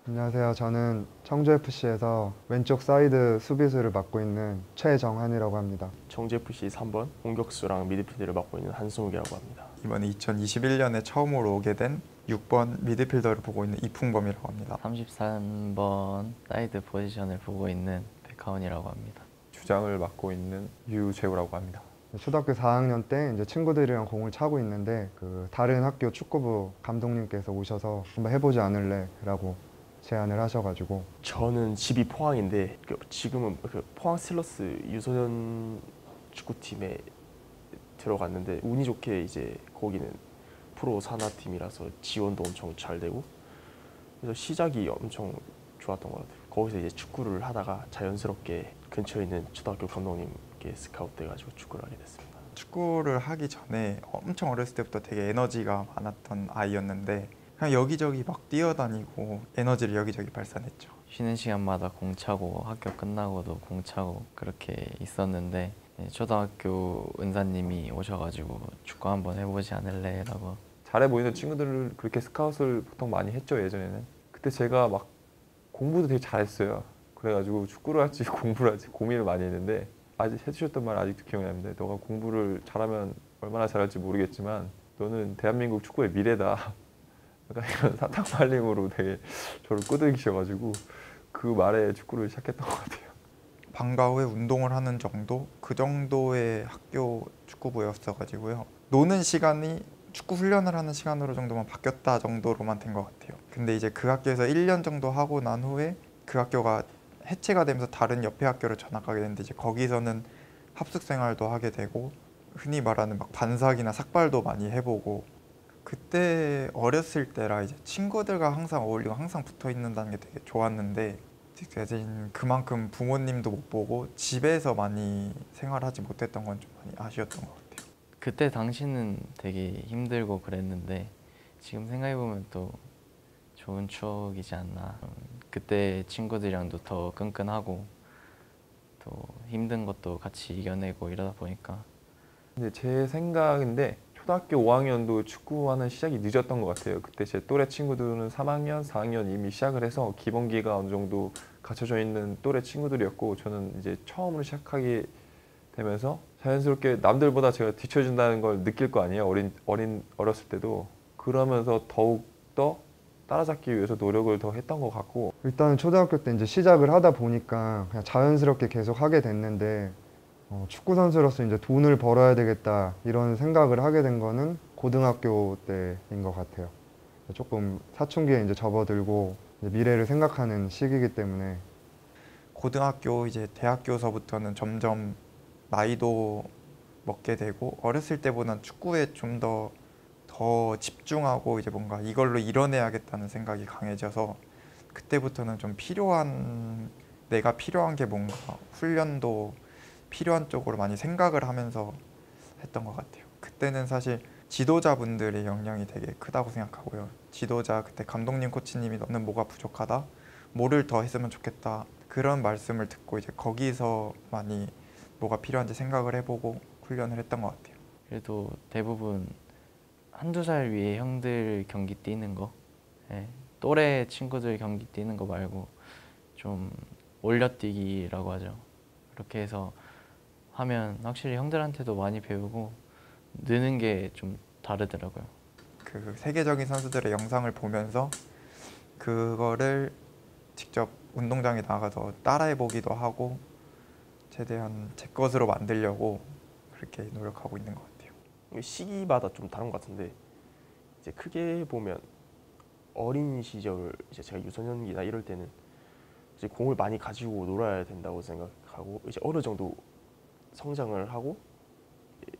안녕하세요. 저는 청주FC에서 왼쪽 사이드 수비수를 맡고 있는 최정한이라고 합니다. 청주FC 3번 공격수랑 미드필드를 맡고 있는 한승욱이라고 합니다. 이번에 2021년에 처음으로 오게 된 6번 미드필더를 보고 있는 이풍범이라고 합니다. 33번 사이드 포지션을 보고 있는 백하원이라고 합니다. 주장을 맡고 있는 유재우라고 합니다. 초등학교 4학년 때 이제 친구들이랑 공을 차고 있는데 다른 학교 축구부 감독님께서 오셔서 한번 해보지 않을래라고 제안을 하셔가지고. 저는 집이 포항인데 지금은 포항 스틸러스 유소년 축구팀에 들어갔는데 운이 좋게 이제 거기는 프로 산하팀이라서 지원도 엄청 잘 되고 그래서 시작이 엄청 좋았던 것 같아요. 거기서 이제 축구를 하다가 자연스럽게 근처에 있는 초등학교 감독님께 스카우트 돼가지고 축구를 하게 됐습니다. 축구를 하기 전에 엄청 어렸을 때부터 되게 에너지가 많았던 아이였는데 그냥 여기저기 막 뛰어다니고 에너지를 여기저기 발산했죠. 쉬는 시간마다 공 차고 학교 끝나고도 공 차고 그렇게 있었는데 초등학교 은사님이 오셔가지고 축구 한번 해보지 않을래? 라고. 잘해 보이는 친구들을 그렇게 스카웃을 보통 많이 했죠, 예전에는. 그때 제가 막 공부도 되게 잘했어요. 그래가지고 축구를 할지 공부를 할지 고민을 많이 했는데 아직 해주셨던 말 아직도 기억이 납니다. 너가 공부를 잘하면 얼마나 잘할지 모르겠지만 너는 대한민국 축구의 미래다. 약간 이런 사탕발림으로 되게 저를 끄덕이셔가지고 그 말에 축구를 시작했던 것 같아요. 방과 후에 운동을 하는 정도? 그 정도의 학교 축구부였어가지고요. 노는 시간이 축구 훈련을 하는 시간으로 정도만 바뀌었다 정도로만 된 것 같아요. 근데 이제 그 학교에서 1년 정도 하고 난 후에 그 학교가 해체가 되면서 다른 옆에 학교로 전학가게 됐는데 이제 거기서는 합숙 생활도 하게 되고 흔히 말하는 막 반삭이나 삭발도 많이 해보고 그때 어렸을 때라 이제 친구들과 항상 어울리고 항상 붙어 있는다는 게 되게 좋았는데 대신 그만큼 부모님도 못 보고 집에서 많이 생활하지 못했던 건 좀 많이 아쉬웠던 것 같아요. 그때 당시는 되게 힘들고 그랬는데 지금 생각해보면 또 좋은 추억이지 않나. 그때 친구들이랑도 더 끈끈하고 또 힘든 것도 같이 이겨내고 이러다 보니까. 근데 제 생각인데 초등학교 5학년도 축구하는 시작이 늦었던 것 같아요. 그때 제 또래 친구들은 3학년, 4학년 이미 시작을 해서 기본기가 어느 정도 갖춰져 있는 또래 친구들이었고 저는 이제 처음으로 시작하게 되면서 자연스럽게 남들보다 제가 뒤처진다는 걸 느낄 거 아니에요. 어렸을 때도. 그러면서 더욱더 따라잡기 위해서 노력을 더 했던 것 같고. 일단은 초등학교 때 이제 시작을 하다 보니까 그냥 자연스럽게 계속 하게 됐는데 축구 선수로서 이제 돈을 벌어야 되겠다 이런 생각을 하게 된 거는 고등학교 때인 것 같아요. 조금 사춘기에 이제 접어들고 이제 미래를 생각하는 시기이기 때문에. 고등학교 이제 대학교서부터는 점점 나이도 먹게 되고 어렸을 때보다는 축구에 좀 더 집중하고 이제 뭔가 이걸로 이뤄내야겠다는 생각이 강해져서 그때부터는 좀 내가 필요한 게 뭔가 훈련도 필요한 쪽으로 많이 생각을 하면서 했던 것 같아요. 그때는 사실 지도자분들의 영향이 되게 크다고 생각하고요. 지도자 그때 감독님, 코치님이 너는 뭐가 부족하다, 뭐를 더 했으면 좋겠다 그런 말씀을 듣고 이제 거기서 많이 뭐가 필요한지 생각을 해보고 훈련을 했던 것 같아요. 그래도 대부분 한두 살 위에 형들 경기 뛰는 거, 또래 친구들 경기 뛰는 거 말고 좀 올려뛰기라고 하죠. 그렇게 해서 하면 확실히 형들한테도 많이 배우고 느는 게 좀 다르더라고요. 그 세계적인 선수들의 영상을 보면서 그거를 직접 운동장에 나가서 따라해 보기도 하고 최대한 제 것으로 만들려고 그렇게 노력하고 있는 것 같아요. 시기마다 좀 다른 것 같은데 이제 크게 보면 어린 시절 이제 제가 유소년기나 이럴 때는 이제 공을 많이 가지고 놀아야 된다고 생각하고 이제 어느 정도 성장을 하고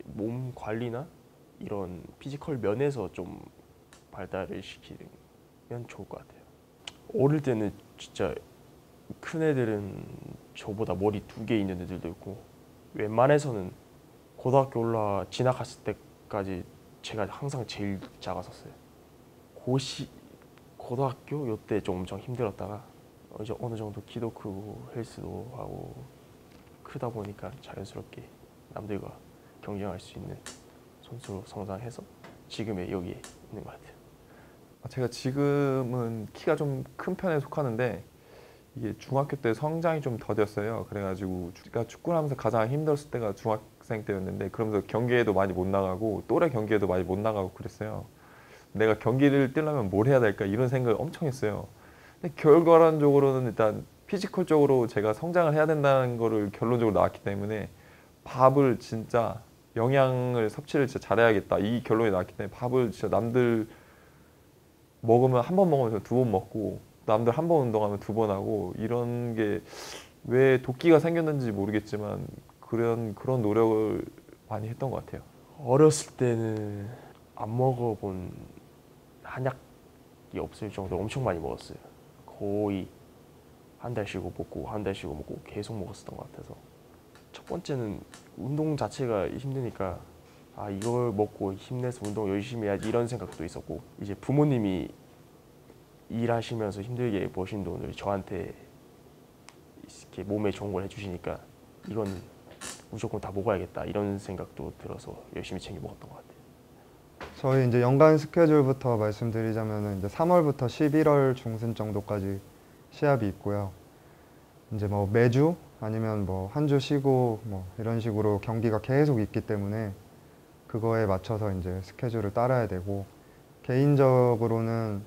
몸 관리나 이런 피지컬 면에서 좀 발달을 시키면 좋을 것 같아요. 어릴 때는 진짜 큰 애들은 저보다 머리 2개 있는 애들도 있고 웬만해서는 고등학교 진학했을 때까지 제가 항상 제일 작았었어요. 고등학교 요때 좀 엄청 힘들었다가 이제 어느 정도 키도 크고 헬스도 하고 크다 보니까 자연스럽게 남들과 경쟁할 수 있는 선수로 성장해서 지금의 여기에 있는 것 같아요. 제가 지금은 키가 좀 큰 편에 속하는데 이게 중학교 때 성장이 좀 더뎠어요. 그래가지고 제가 축구를 하면서 가장 힘들었을 때가 중학생 때였는데 그러면서 경기에도 많이 못 나가고 또래 경기에도 많이 못 나가고 그랬어요. 내가 경기를 뛰려면 뭘 해야 될까 이런 생각을 엄청 했어요. 근데 결과론적으로는 일단 피지컬적으로 제가 성장을 해야 된다는 거를 결론적으로 나왔기 때문에 밥을 진짜 영양을 섭취를 진짜 잘해야겠다 이 결론이 나왔기 때문에 밥을 진짜 남들 먹으면 한 번 먹으면 두 번 먹고 남들 한 번 운동하면 두 번 하고 이런 게 왜 도끼가 생겼는지 모르겠지만 그런 노력을 많이 했던 것 같아요. 어렸을 때는 안 먹어본 한약이 없을 정도로 엄청 많이 먹었어요. 거의 한 달 쉬고 먹고 한 달 쉬고 먹고 계속 먹었었던 것 같아서 첫 번째는 운동 자체가 힘드니까 아 이걸 먹고 힘내서 운동 열심히 해야지 이런 생각도 있었고 이제 부모님이 일하시면서 힘들게 버신 돈을 저한테 이렇게 몸에 좋은 걸 해주시니까 이건 무조건 다 먹어야겠다 이런 생각도 들어서 열심히 챙겨 먹었던 것 같아요. 저희 이제 연간 스케줄부터 말씀드리자면은 이제 3월부터 11월 중순 정도까지 시합이 있고요. 이제 뭐 매주 아니면 뭐 한 주 쉬고 뭐 이런 식으로 경기가 계속 있기 때문에 그거에 맞춰서 이제 스케줄을 따라야 되고 개인적으로는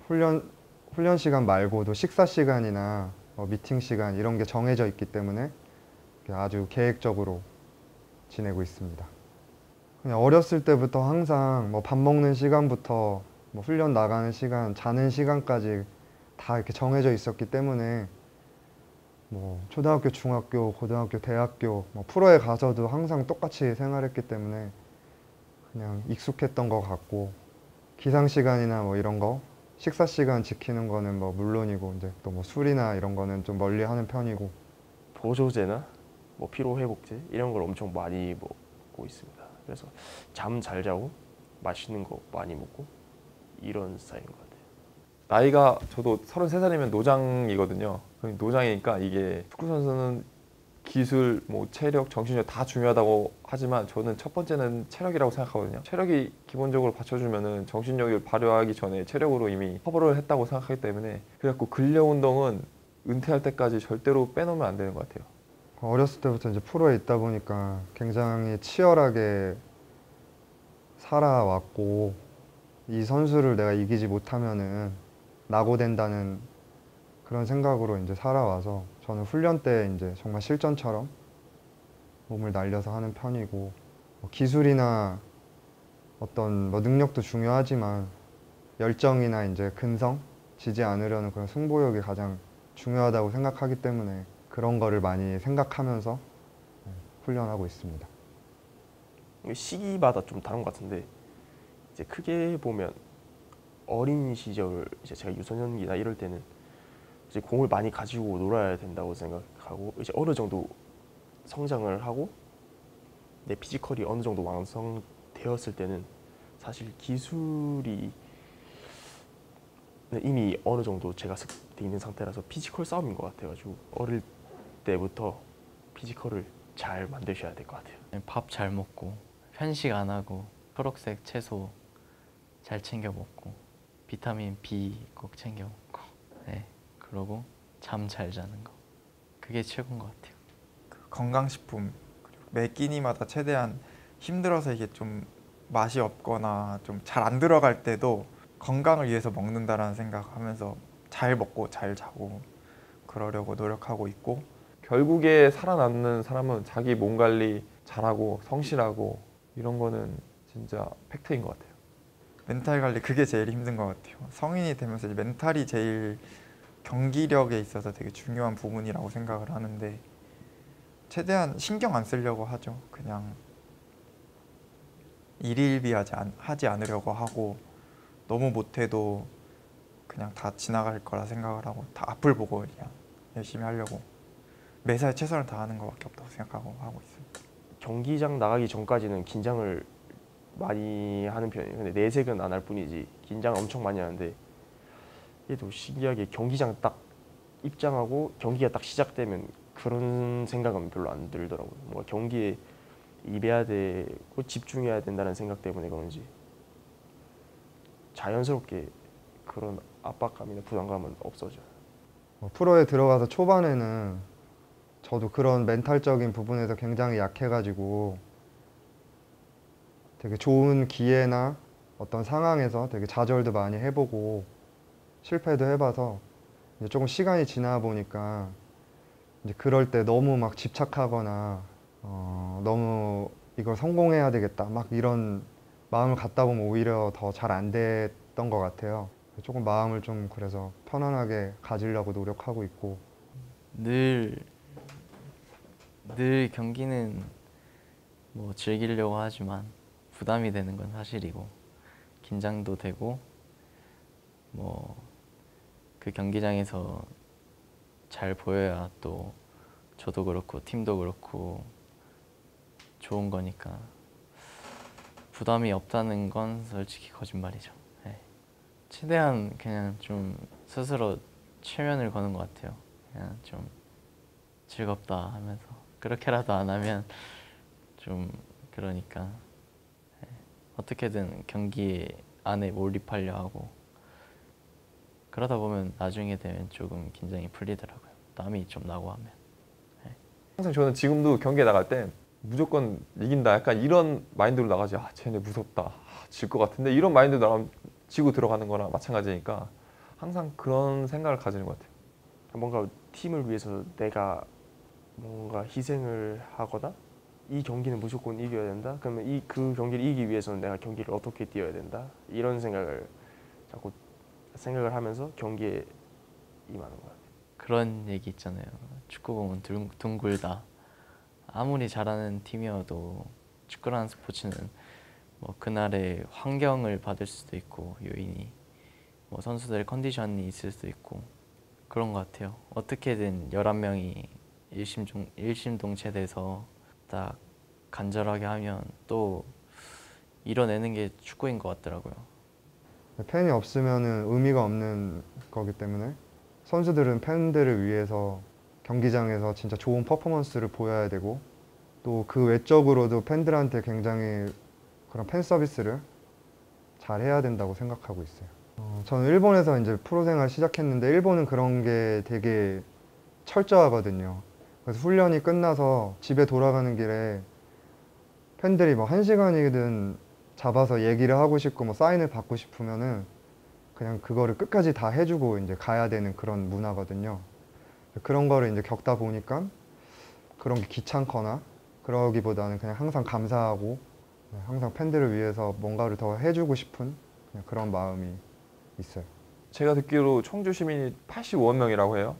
훈련 시간 말고도 식사 시간이나 미팅 시간 이런 게 정해져 있기 때문에 아주 계획적으로 지내고 있습니다. 그냥 어렸을 때부터 항상 뭐 밥 먹는 시간부터 뭐 훈련 나가는 시간, 자는 시간까지 다 이렇게 정해져 있었기 때문에 뭐 초등학교, 중학교, 고등학교, 대학교 뭐 프로에 가서도 항상 똑같이 생활했기 때문에 그냥 익숙했던 것 같고 기상 시간이나 뭐 이런 거 식사 시간 지키는 거는 뭐 물론이고 이제 또 뭐 술이나 이런 거는 좀 멀리 하는 편이고 보조제나 뭐 피로 회복제 이런 걸 엄청 많이 먹고 있습니다. 그래서 잠 잘 자고 맛있는 거 많이 먹고 이런 스타일인 것 같아요. 나이가 저도 33살이면 노장이거든요. 노장이니까 이게 축구 선수는 기술, 뭐 체력, 정신력 다 중요하다고 하지만 저는 첫 번째는 체력이라고 생각하거든요. 체력이 기본적으로 받쳐주면은 정신력을 발휘하기 전에 체력으로 이미 커버를 했다고 생각하기 때문에 그래갖고 근력 운동은 은퇴할 때까지 절대로 빼놓으면 안 되는 것 같아요. 어렸을 때부터 이제 프로에 있다 보니까 굉장히 치열하게 살아왔고 이 선수를 내가 이기지 못하면은 낙오된다는 그런 생각으로 이제 살아와서 저는 훈련 때 이제 정말 실전처럼 몸을 날려서 하는 편이고 뭐 기술이나 어떤 뭐 능력도 중요하지만 열정이나 이제 근성, 지지 않으려는 그런 승부욕이 가장 중요하다고 생각하기 때문에 그런 거를 많이 생각하면서 훈련하고 있습니다. 시기마다 좀 다른 것 같은데 이제 크게 보면 어린 시절 이제 제가 유소년기나 이럴 때는 이제 공을 많이 가지고 놀아야 된다고 생각하고 이제 어느 정도 성장을 하고 내 피지컬이 어느 정도 완성되었을 때는 사실 기술이 이미 어느 정도 제가 습돼 있는 상태라서 피지컬 싸움인 것 같아가지고 어릴 때부터 피지컬을 잘 만드셔야 될 것 같아요. 밥 잘 먹고 편식 안 하고 초록색 채소 잘 챙겨 먹고 비타민 B 꼭 챙겨 먹고 네 그러고 잠 잘 자는 거 그게 최고인 것 같아요. 건강식품 그리고 매 끼니마다 최대한 힘들어서 이게 좀 맛이 없거나 좀 잘 안 들어갈 때도 건강을 위해서 먹는다라는 생각하면서 잘 먹고 잘 자고 그러려고 노력하고 있고 결국에 살아남는 사람은 자기 몸 관리 잘하고 성실하고 이런 거는 진짜 팩트인 것 같아요. 멘탈 관리 그게 제일 힘든 것 같아요. 성인이 되면서 이제 멘탈이 제일 경기력에 있어서 되게 중요한 부분이라고 생각을 하는데 최대한 신경 안 쓰려고 하죠. 그냥 하지 않으려고 하고 너무 못해도 그냥 다 지나갈 거라 생각을 하고 다 앞을 보고 그냥 열심히 하려고 매사에 최선을 다하는 것밖에 없다고 생각하고 하고 있습니다. 경기장 나가기 전까지는 긴장을 많이 하는 편이에요. 근데 내색은 안 할 뿐이지 긴장 엄청 많이 하는데, 이게 또 신기하게 경기장 딱 입장하고 경기가 딱 시작되면 그런 생각은 별로 안 들더라고요. 뭔가 경기에 임해야 되고 집중해야 된다는 생각 때문에 그런지 자연스럽게 그런 압박감이나 부담감은 없어져요. 프로에 들어가서 초반에는 저도 그런 멘탈적인 부분에서 굉장히 약해가지고 되게 좋은 기회나 어떤 상황에서 되게 좌절도 많이 해보고 실패도 해봐서 이제 조금 시간이 지나 보니까 이제 그럴 때 너무 막 집착하거나 너무 이걸 성공해야 되겠다 막 이런 마음을 갖다 보면 오히려 더 잘 안 됐던 것 같아요. 조금 마음을 좀 그래서 편안하게 가지려고 노력하고 있고. 늘 경기는 뭐 즐기려고 하지만 부담이 되는 건 사실이고 긴장도 되고 뭐 그 경기장에서 잘 보여야 또 저도 그렇고 팀도 그렇고 좋은 거니까 부담이 없다는 건 솔직히 거짓말이죠. 네. 최대한 그냥 좀 스스로 최면을 거는 것 같아요. 그냥 좀 즐겁다 하면서 그렇게라도 안 하면 좀 그러니까 네. 어떻게든 경기 안에 몰입하려 하고 그러다 보면 나중에 되면 조금 긴장이 풀리더라고요. 땀이 좀 나고 하면. 네. 항상 저는 지금도 경기에 나갈 때 무조건 이긴다 약간 이런 마인드로 나가지. 아 쟤네 무섭다, 질 것 같은데 이런 마인드로 나가면 지고 들어가는 거랑 마찬가지니까 항상 그런 생각을 가지는 것 같아요. 뭔가 팀을 위해서 내가 뭔가 희생을 하거나 이 경기는 무조건 이겨야 된다. 그러면 그 경기를 이기기 위해서는 내가 경기를 어떻게 뛰어야 된다. 이런 생각을 자꾸 생각을 하면서 경기에 임하는 것 같아요. 그런 얘기 있잖아요. 축구 보면 둥글다. 아무리 잘하는 팀이어도 축구라는 스포츠는 뭐 그날의 환경을 받을 수도 있고 요인이 뭐 선수들의 컨디션이 있을 수도 있고 그런 것 같아요. 어떻게든 11명이 일심동체돼서 딱 간절하게 하면 또 이뤄내는 게 축구인 것 같더라고요. 팬이 없으면은 의미가 없는 거기 때문에 선수들은 팬들을 위해서 경기장에서 진짜 좋은 퍼포먼스를 보여야 되고 또 그 외적으로도 팬들한테 굉장히 그런 팬 서비스를 잘 해야 된다고 생각하고 있어요. 저는 일본에서 이제 프로 생활 시작했는데 일본은 그런 게 되게 철저하거든요. 그래서 훈련이 끝나서 집에 돌아가는 길에 팬들이 뭐 1시간이든 잡아서 얘기를 하고 싶고 뭐 사인을 받고 싶으면은 그냥 그거를 끝까지 다 해주고 이제 가야 되는 그런 문화거든요. 그런 거를 이제 겪다 보니까 그런 게 귀찮거나 그러기보다는 그냥 항상 감사하고 항상 팬들을 위해서 뭔가를 더 해주고 싶은 그냥 그런 마음이 있어요. 제가 듣기로 청주 시민이 85만 명이라고 해요.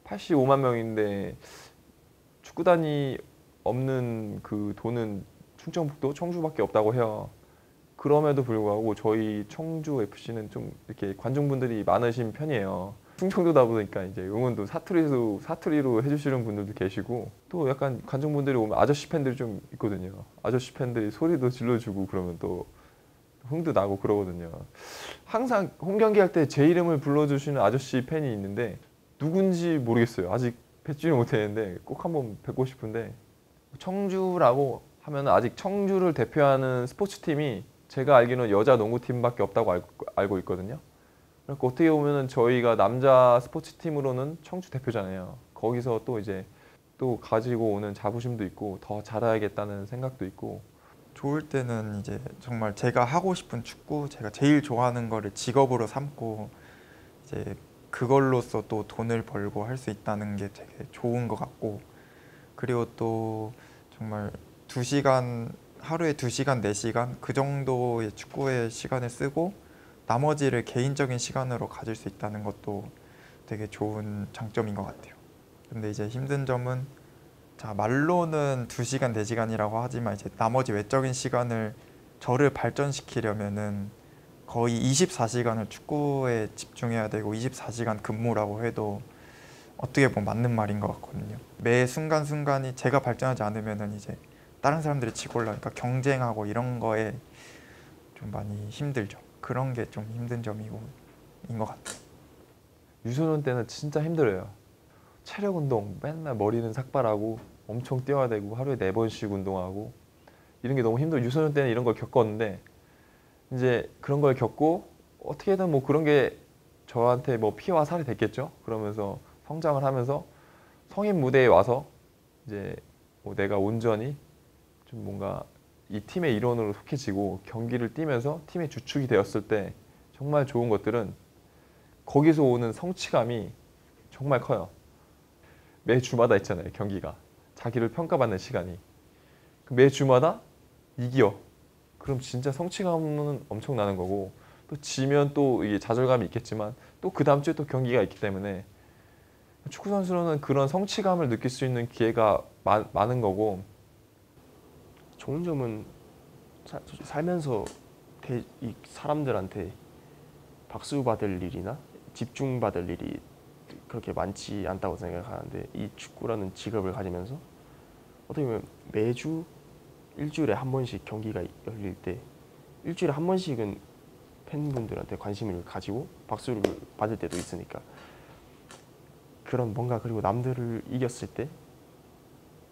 85만 명인데 축구단이 없는 그 도는 충청북도 청주밖에 없다고 해요. 그럼에도 불구하고 저희 청주 FC는 좀 이렇게 관중분들이 많으신 편이에요. 충청도다 보니까 이제 응원도 사투리로 해주시는 분들도 계시고 또 약간 관중분들이 오면 아저씨 팬들이 좀 있거든요. 아저씨 팬들이 소리도 질러주고 그러면 또 흥도 나고 그러거든요. 항상 홈 경기 할 때 제 이름을 불러주시는 아저씨 팬이 있는데 누군지 모르겠어요. 아직 뵙지를 못했는데 꼭 한번 뵙고 싶은데 청주라고 하면 아직 청주를 대표하는 스포츠팀이 제가 알기로는 여자 농구팀밖에 없다고 알고 있거든요. 그러니까 어떻게 보면 저희가 남자 스포츠팀으로는 청주 대표잖아요. 거기서 또 이제 또 가지고 오는 자부심도 있고 더 잘해야겠다는 생각도 있고 좋을 때는 이제 정말 제가 하고 싶은 축구, 제가 제일 좋아하는 거를 직업으로 삼고 이제 그걸로써 또 돈을 벌고 할 수 있다는 게 되게 좋은 것 같고 그리고 또 정말 2시간 하루에 2시간, 4시간 그 정도의 축구에 시간을 쓰고 나머지를 개인적인 시간으로 가질 수 있다는 것도 되게 좋은 장점인 것 같아요. 근데 이제 힘든 점은 자 말로는 2시간, 4시간이라고 하지만 이제 나머지 외적인 시간을 저를 발전시키려면은 거의 24시간을 축구에 집중해야 되고 24시간 근무라고 해도 어떻게 보면 맞는 말인 것 같거든요. 매 순간순간이 제가 발전하지 않으면은 이제 다른 사람들이 치고 올라오니까 경쟁하고 이런 거에 좀 많이 힘들죠. 그런 게 좀 힘든 점이고 인 것 같아요. 유소년 때는 진짜 힘들어요. 체력 운동 맨날 머리는 삭발하고 엄청 뛰어야 되고 하루에 4번씩 운동하고 이런 게 너무 힘들어. 유소년 때는 이런 걸 겪었는데 이제 그런 걸 겪고 어떻게든 뭐 그런 게 저한테 뭐 피와 살이 됐겠죠. 그러면서 성장을 하면서 성인 무대에 와서 이제 뭐 내가 온전히 좀 뭔가 이 팀의 일원으로 속해지고 경기를 뛰면서 팀의 주축이 되었을 때 정말 좋은 것들은 거기서 오는 성취감이 정말 커요. 매 주마다 있잖아요, 경기가. 자기를 평가받는 시간이. 매 주마다 이겨. 그럼 진짜 성취감은 엄청 나는 거고 또 지면 또 이게 좌절감이 있겠지만 또 그 다음 주에 또 경기가 있기 때문에 축구 선수로는 그런 성취감을 느낄 수 있는 기회가 많은 거고 좋은 점은 살면서 이 사람들한테 박수 받을 일이나 집중 받을 일이 그렇게 많지 않다고 생각하는데 이 축구라는 직업을 가지면서 어떻게 보면 매주 일주일에 한 번씩 경기가 열릴 때 일주일에 한 번씩은 팬분들한테 관심을 가지고 박수를 받을 때도 있으니까 그런 뭔가 그리고 남들을 이겼을 때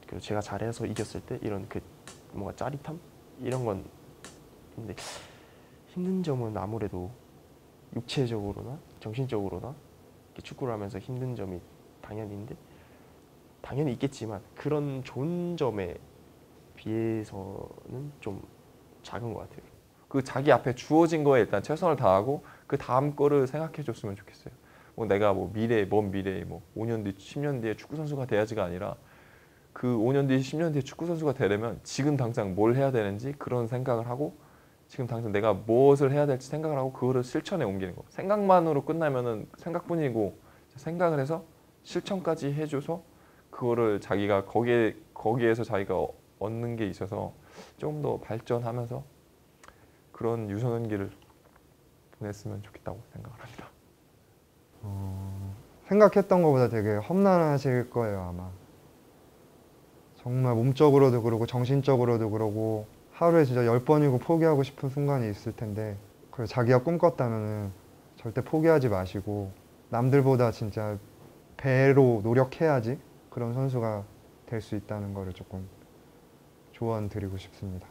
그리고 제가 잘해서 이겼을 때 이런 그 뭔가 짜릿함 이런 건 있는데 힘든 점은 아무래도 육체적으로나 정신적으로나 축구를 하면서 힘든 점이 당연히 있겠지만 그런 좋은 점에 비해서는 좀 작은 것 같아요. 그 자기 앞에 주어진 거에 일단 최선을 다하고 그 다음 거를 생각해 줬으면 좋겠어요. 뭐 내가 뭐 먼 미래에 뭐 5년 뒤, 10년 뒤에 축구 선수가 돼야지가 아니라 그 5년 뒤, 10년 뒤에 축구 선수가 되려면 지금 당장 뭘 해야 되는지 그런 생각을 하고 지금 당장 내가 무엇을 해야 될지 생각을 하고 그거를 실천에 옮기는 거. 생각만으로 끝나면은 생각뿐이고 생각을 해서 실천까지 해줘서 그거를 자기가 거기에서 자기가 얻는 게 있어서 좀 더 발전하면서 그런 유소년기를 보냈으면 좋겠다고 생각을 합니다. 생각했던 것보다 되게 험난하실 거예요, 아마. 정말 몸적으로도 그러고 정신적으로도 그러고 하루에 진짜 10번이고 포기하고 싶은 순간이 있을 텐데 그래 자기가 꿈꿨다면은 절대 포기하지 마시고 남들보다 진짜 배로 노력해야지 그런 선수가 될 수 있다는 거를 조금 조언 드리고 싶습니다.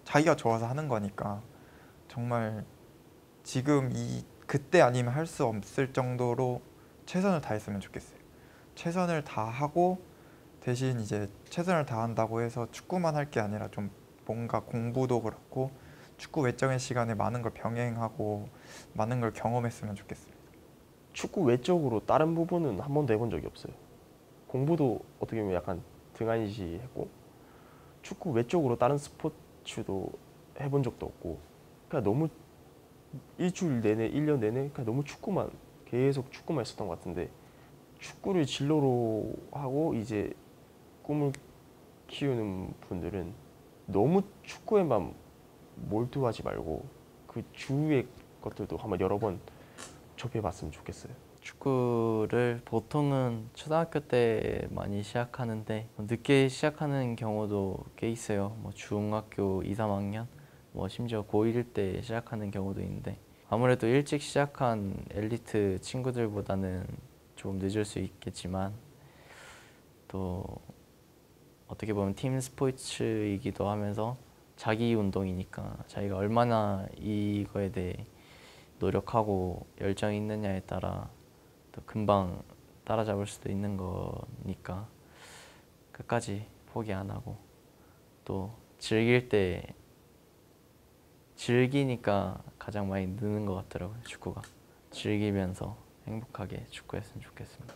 자기가 좋아서 하는 거니까 정말 지금 그때 아니면 할 수 없을 정도로 최선을 다했으면 좋겠어요. 최선을 다하고 대신 이제 최선을 다한다고 해서 축구만 할 게 아니라 좀 뭔가 공부도 그렇고 축구 외적인 시간에 많은 걸 병행하고 많은 걸 경험했으면 좋겠어요. 축구 외적으로 다른 부분은 한 번도 해본 적이 없어요. 공부도 어떻게 보면 약간 등한시 했고 축구 외적으로 다른 스포츠도 해본 적도 없고 그냥 너무 일주일 내내 1년 내내 그냥 너무 계속 축구만 했었던 것 같은데 축구를 진로로 하고 이제 꿈을 키우는 분들은 너무 축구에만 몰두하지 말고 그 주위의 것들도 한번 여러 번 접해봤으면 좋겠어요. 축구를 보통은 초등학교 때 많이 시작하는데 늦게 시작하는 경우도 꽤 있어요. 뭐 중학교 2, 3학년, 뭐 심지어 고1 때 시작하는 경우도 있는데 아무래도 일찍 시작한 엘리트 친구들보다는 좀 늦을 수 있겠지만 또 어떻게 보면 팀 스포츠이기도 하면서 자기 운동이니까 자기가 얼마나 이거에 대해 노력하고 열정이 있느냐에 따라 또 금방 따라잡을 수도 있는 거니까 끝까지 포기 안 하고 또 즐길 때 즐기니까 가장 많이 느는 것 같더라고요. 축구가 즐기면서 행복하게 축구했으면 좋겠습니다.